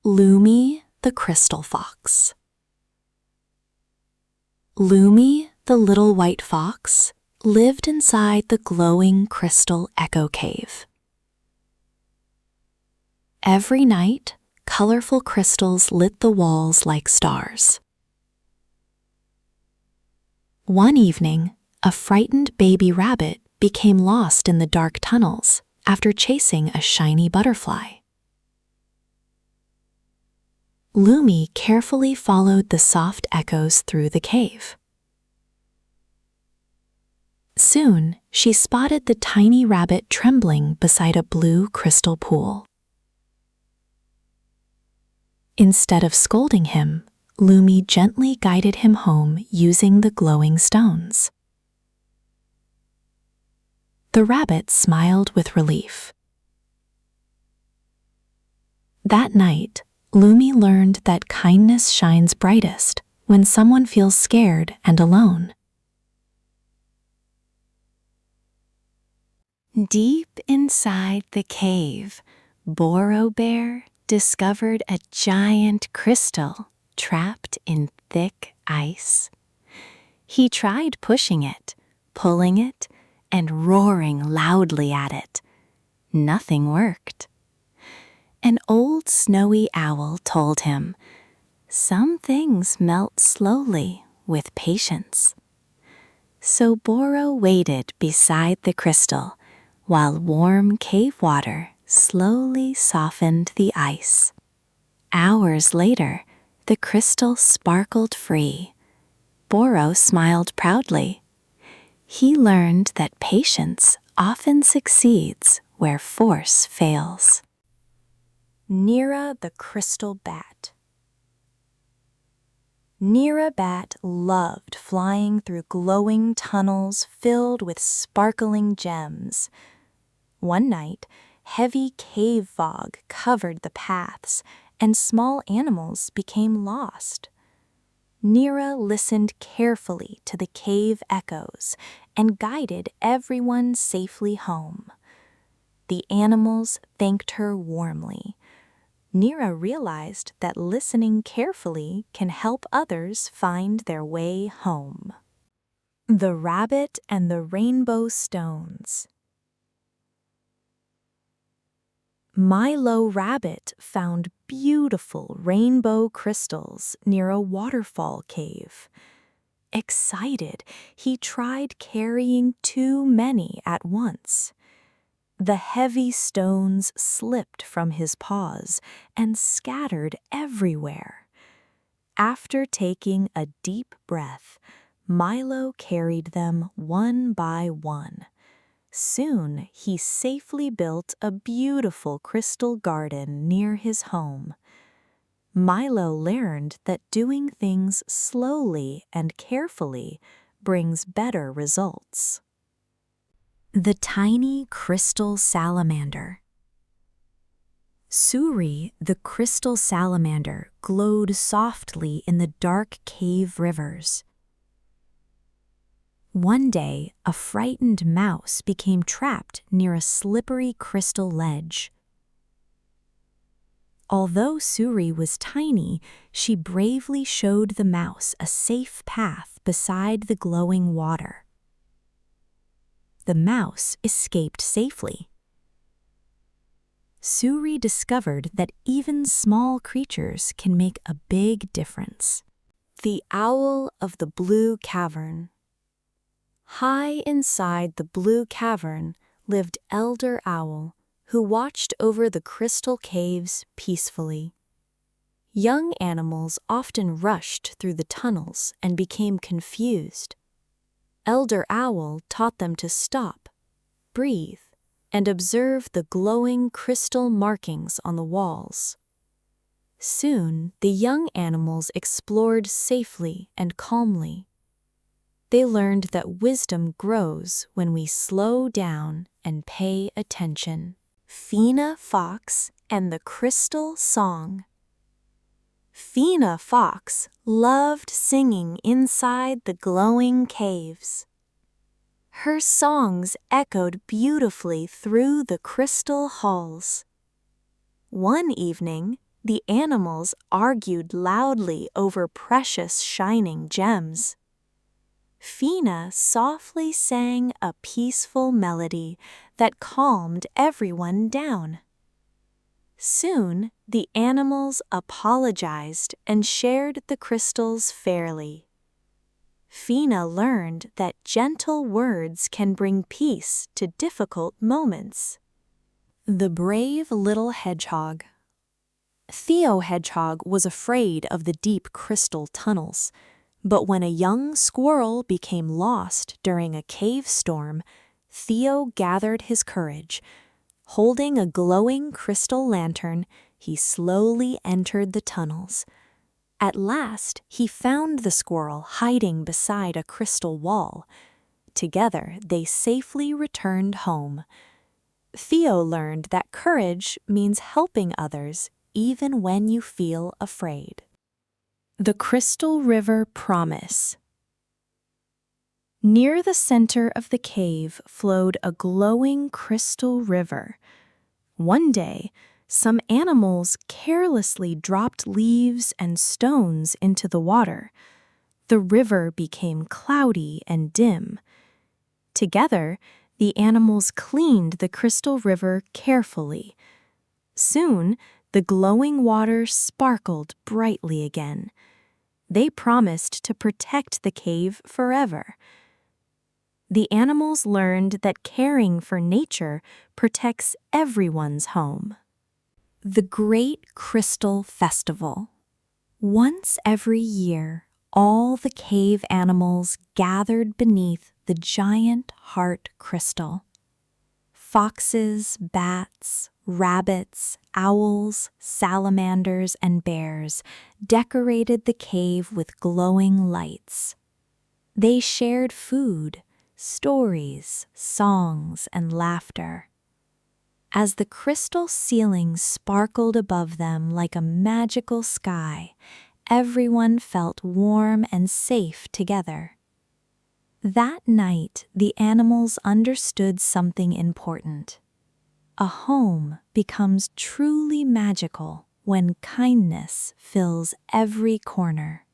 Lumi the Crystal Fox. Lumi, the little white fox, lived inside the glowing crystal echo cave. Every night, colorful crystals lit the walls like stars. One evening, a frightened baby rabbit became lost in the dark tunnels after chasing a shiny butterfly. Lumi carefully followed the soft echoes through the cave. Soon, she spotted the tiny rabbit trembling beside a blue crystal pool. Instead of scolding him, Lumi gently guided him home using the glowing stones. The rabbit smiled with relief. That night, Lumi learned that kindness shines brightest when someone feels scared and alone. Deep inside the cave, Boro Bear discovered a giant crystal trapped in thick ice. He tried pushing it, pulling it, and roaring loudly at it. Nothing worked. An old snowy owl told him, "Some things melt slowly with patience." So Boro waited beside the crystal while warm cave water slowly softened the ice. Hours later, the crystal sparkled free. Boro smiled proudly. He learned that patience often succeeds where force fails. Nira the Crystal Bat. Nira Bat loved flying through glowing tunnels filled with sparkling gems. One night, heavy cave fog covered the paths, and small animals became lost. Nira listened carefully to the cave echoes and guided everyone safely home. The animals thanked her warmly. Nira realized that listening carefully can help others find their way home. The Rabbit and the Rainbow Stones. Milo Rabbit found beautiful rainbow crystals near a waterfall cave. Excited, he tried carrying too many at once. The heavy stones slipped from his paws and scattered everywhere. After taking a deep breath, Milo carried them one by one. Soon, he safely built a beautiful crystal garden near his home. Milo learned that doing things slowly and carefully brings better results. The Tiny Crystal Salamander. Suri, the crystal salamander, glowed softly in the dark cave rivers. One day, a frightened mouse became trapped near a slippery crystal ledge. Although Suri was tiny, she bravely showed the mouse a safe path beside the glowing water. The mouse escaped safely. Suri discovered that even small creatures can make a big difference. The Owl of the Blue Cavern. High inside the blue cavern lived Elder Owl, who watched over the crystal caves peacefully. Young animals often rushed through the tunnels and became confused. Elder Owl taught them to stop, breathe, and observe the glowing crystal markings on the walls. Soon, the young animals explored safely and calmly. They learned that wisdom grows when we slow down and pay attention. Fina Fox and the Crystal Song. Fina Fox loved singing inside the glowing caves. Her songs echoed beautifully through the crystal halls. One evening, the animals argued loudly over precious shining gems. Fina softly sang a peaceful melody that calmed everyone down. Soon, the animals apologized and shared the crystals fairly. Fina learned that gentle words can bring peace to difficult moments. The brave little hedgehog. Theo Hedgehog was afraid of the deep crystal tunnels, but when a young squirrel became lost during a cave storm, Theo gathered his courage. Holding a glowing crystal lantern, he slowly entered the tunnels. At last, he found the squirrel hiding beside a crystal wall. Together, they safely returned home. Theo learned that courage means helping others even when you feel afraid. The Crystal River Promise. Near the center of the cave flowed a glowing crystal river. One day, some animals carelessly dropped leaves and stones into the water. The river became cloudy and dim. Together, the animals cleaned the crystal river carefully. Soon, the glowing water sparkled brightly again. They promised to protect the cave forever. The animals learned that caring for nature protects everyone's home. The Great Crystal Festival. Once every year, all the cave animals gathered beneath the giant heart crystal. Foxes, bats, rabbits, owls, salamanders, and bears decorated the cave with glowing lights. They shared food, stories, songs, and laughter. As the crystal ceiling sparkled above them like a magical sky, everyone felt warm and safe together. That night, the animals understood something important. A home becomes truly magical when kindness fills every corner.